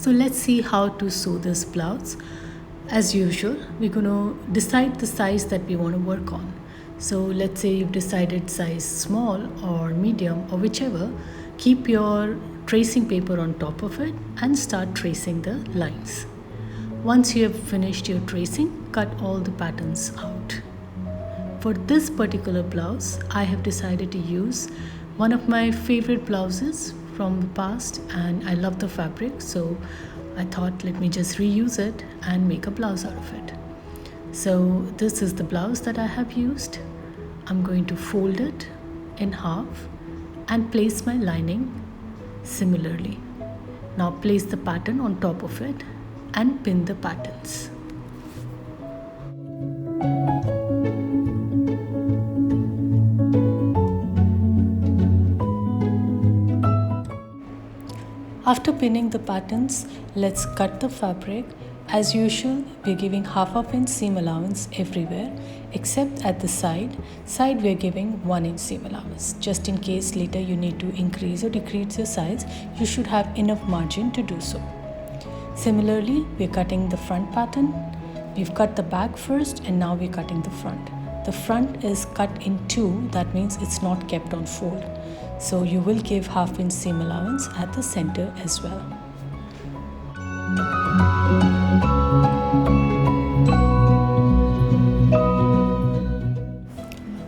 So let's see how to sew this blouse. As usual, we're going to decide the size that we want to work on. So let's say you've decided size small or medium or whichever. Keep your tracing paper on top of it and start tracing the lines. Once you have finished your tracing, cut all the patterns out. For this particular blouse, I have decided to use one of my favorite blouses from the past, and I love the fabric, so I thought let me just reuse it and make a blouse out of it. So this is the blouse that I have used. I'm going to fold it in half and place my lining similarly. Now place the pattern on top of it and pin the patterns. After pinning the patterns, let's cut the fabric. As usual, we're giving half of inch seam allowance everywhere except at the side. Side we're giving 1 inch seam allowance. Just in case later you need to increase or decrease your size, you should have enough margin to do so. Similarly, we're cutting the front pattern. We've cut the back first and now we're cutting the front. The front is cut in two, that means it's not kept on fold. So you will give half inch seam allowance at the center as well.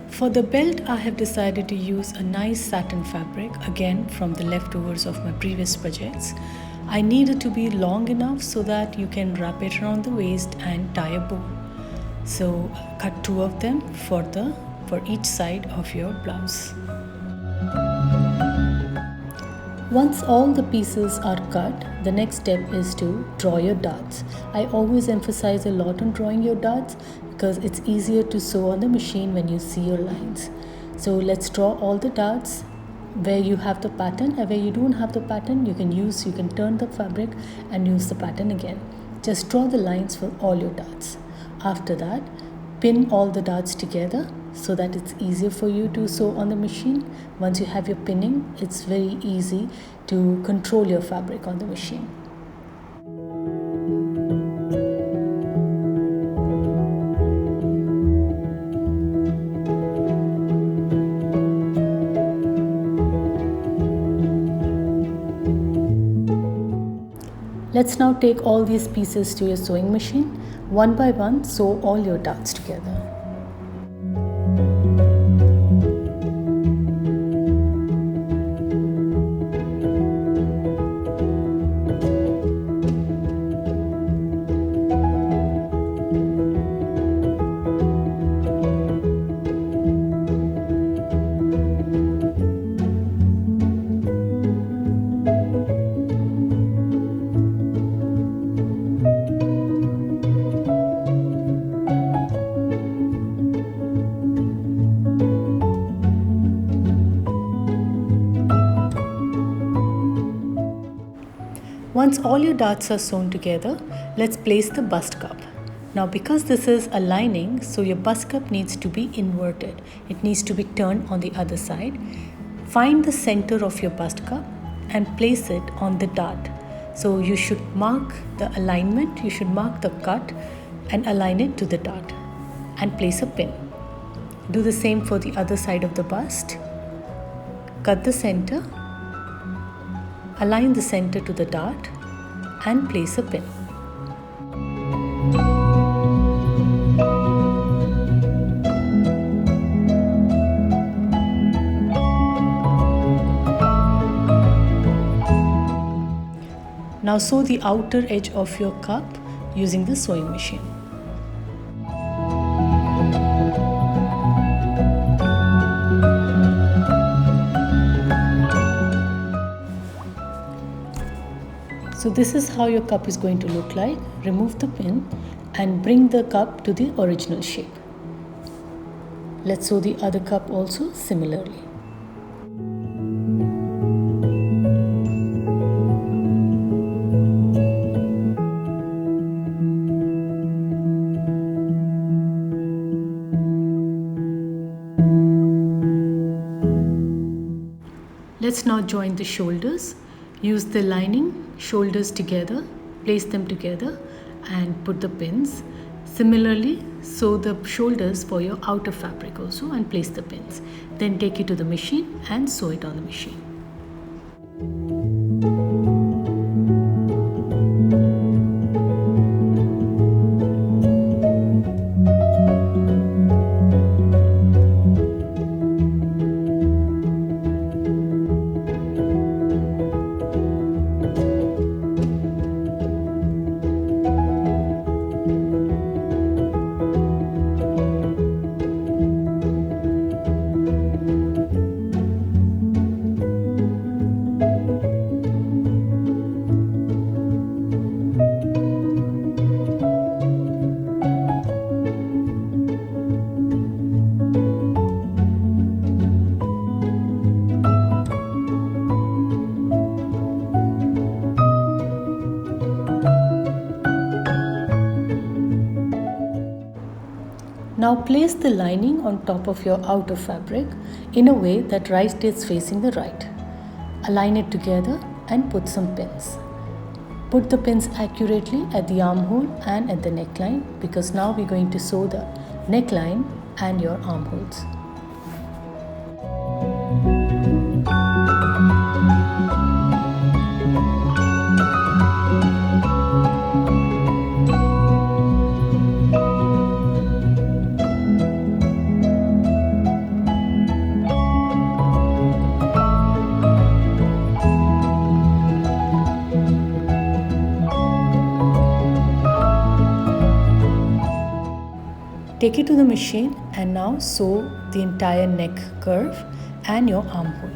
For the belt, I have decided to use a nice satin fabric, again from the leftovers of my previous projects. I need it to be long enough so that you can wrap it around the waist and tie a bow. So cut 2 of them for each side of your blouse. Once all the pieces are cut, the next step is to draw your darts. I always emphasize a lot on drawing your darts because it's easier to sew on the machine when you see your lines. So let's draw all the darts. Where you have the pattern and where you don't have the pattern, you can turn the fabric and use the pattern again. Just draw the lines for all your darts. After that, pin all the darts together so that it's easier for you to sew on the machine. Once you have your pinning, it's very easy to control your fabric on the machine. Let's now take all these pieces to your sewing machine. One by one, sew all your darts together. Once all your darts are sewn together, let's place the bust cup. Now because this is a lining, so your bust cup needs to be inverted. It needs to be turned on the other side. Find the center of your bust cup and place it on the dart. So you should mark the alignment, you should mark the cut and align it to the dart and place a pin. Do the same for the other side of the bust. Cut the center, align the center to the dart and place a pin. Now sew the outer edge of your cup using the sewing machine. So this is how your cup is going to look like. Remove the pin and bring the cup to the original shape. Let's sew the other cup also similarly. Let's now join the shoulders. Use the lining shoulders together, place them together and put the pins. Similarly, sew the shoulders for your outer fabric also and place the pins. Then take it to the machine and sew it on the machine. Now place the lining on top of your outer fabric in a way that right is facing the right. Align it together and put some pins. Put the pins accurately at the armhole and at the neckline, because now we're going to sew the neckline and your armholes. Take it to the machine and now sew the entire neck curve and your armhole.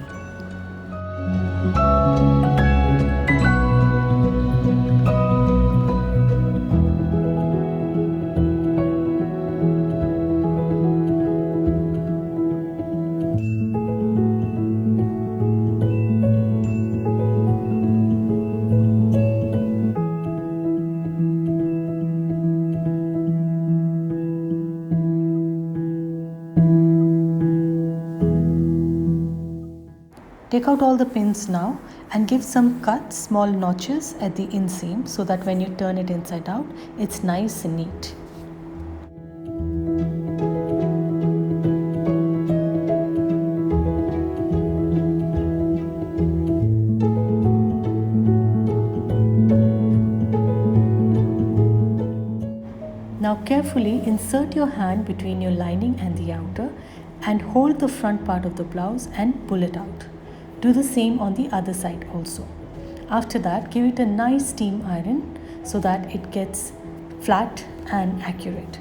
Take out all the pins now and give some cuts, small notches at the inseam, so that when you turn it inside out, it's nice and neat. Now carefully insert your hand between your lining and the outer and hold the front part of the blouse and pull it out. Do the same on the other side also. After that, give it a nice steam iron so that it gets flat and accurate.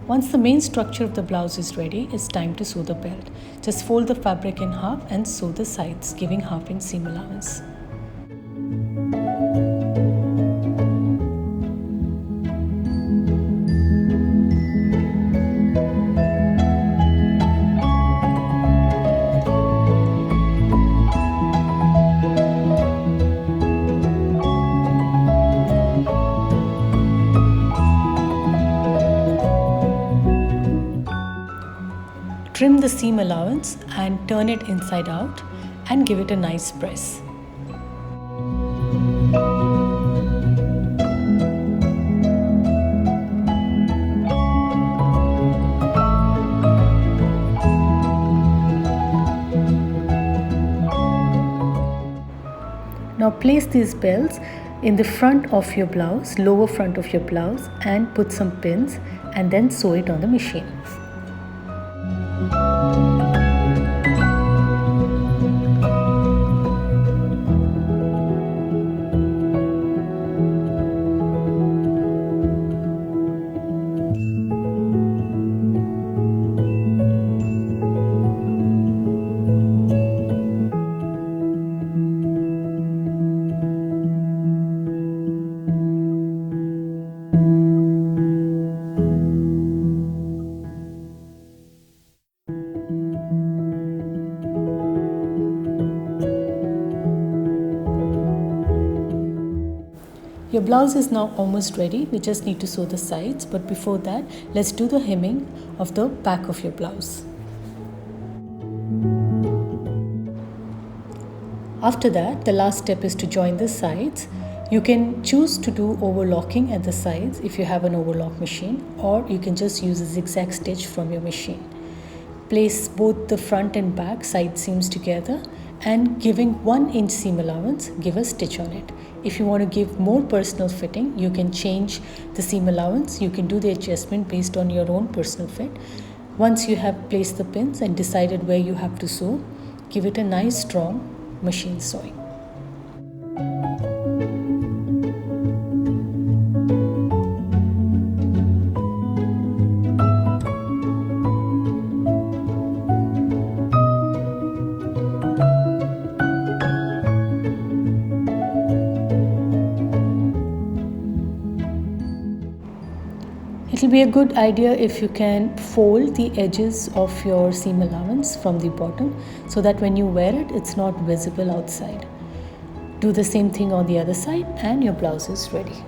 Once the main structure of the blouse is ready, it's time to sew the belt. Just fold the fabric in half and sew the sides, giving half-inch seam allowance. Trim the seam allowance and turn it inside out and give it a nice press. Now place these belts in the front of your blouse, lower front of your blouse, and put some pins and then sew it on the machine. Your blouse is now almost ready. We just need to sew the sides, but before that, let's do the hemming of the back of your blouse. After that, the last step is to join the sides. You can choose to do overlocking at the sides if you have an overlock machine, or you can just use a zigzag stitch from your machine. Place both the front and back side seams together, and giving 1 inch seam allowance, give a stitch on it. If you want to give more personal fitting, you can change the seam allowance. You can do the adjustment based on your own personal fit. Once you have placed the pins and decided where you have to sew, give it a nice strong machine sewing. It will be a good idea if you can fold the edges of your seam allowance from the bottom so that when you wear it, it's not visible outside. Do the same thing on the other side and your blouse is ready.